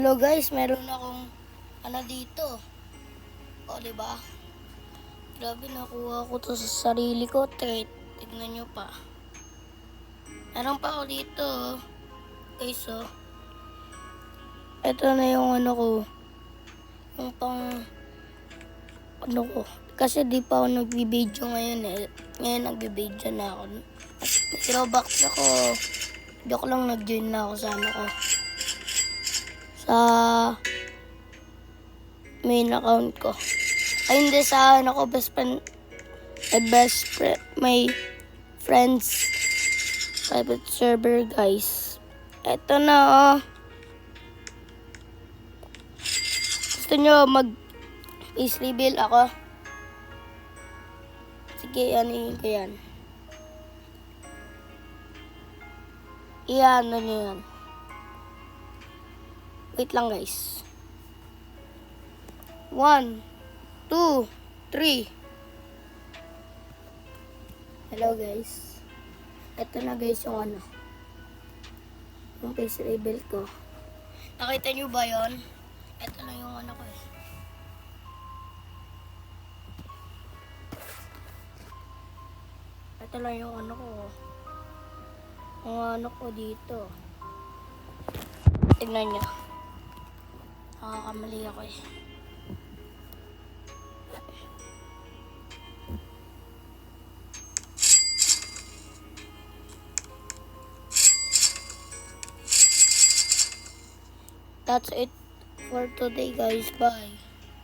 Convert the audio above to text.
Hello guys, meron akong dito. O, diba? Grabe, nakuha ko to sa sarili ko. Tignan nyo pa. Meron pa ako dito. Guys, oh. Ito na yung ko. Yung pang ko. Kasi di pa ako nagbibideo ngayon eh. Ngayon nagbibideo na ako. May throwback ako. Joke lang, nag-join na ako sa ko. Sa main account ko. Ay, hindi sa ko, my friends private server, guys. Eto na, oh. Gusto nyo face reveal ako? Sige, ano ko yan. Iyan, ano yan. Wait lang, guys. 1, 2, 3. Hello, guys. Ito na, guys, yung yung face reveal ko. Nakita nyo ba yon? Ito na yung ko eh. Ito lang yung ko. Ang ko dito. Tignan nyo. Nakakamali ako eh. That's it for today, guys. Bye.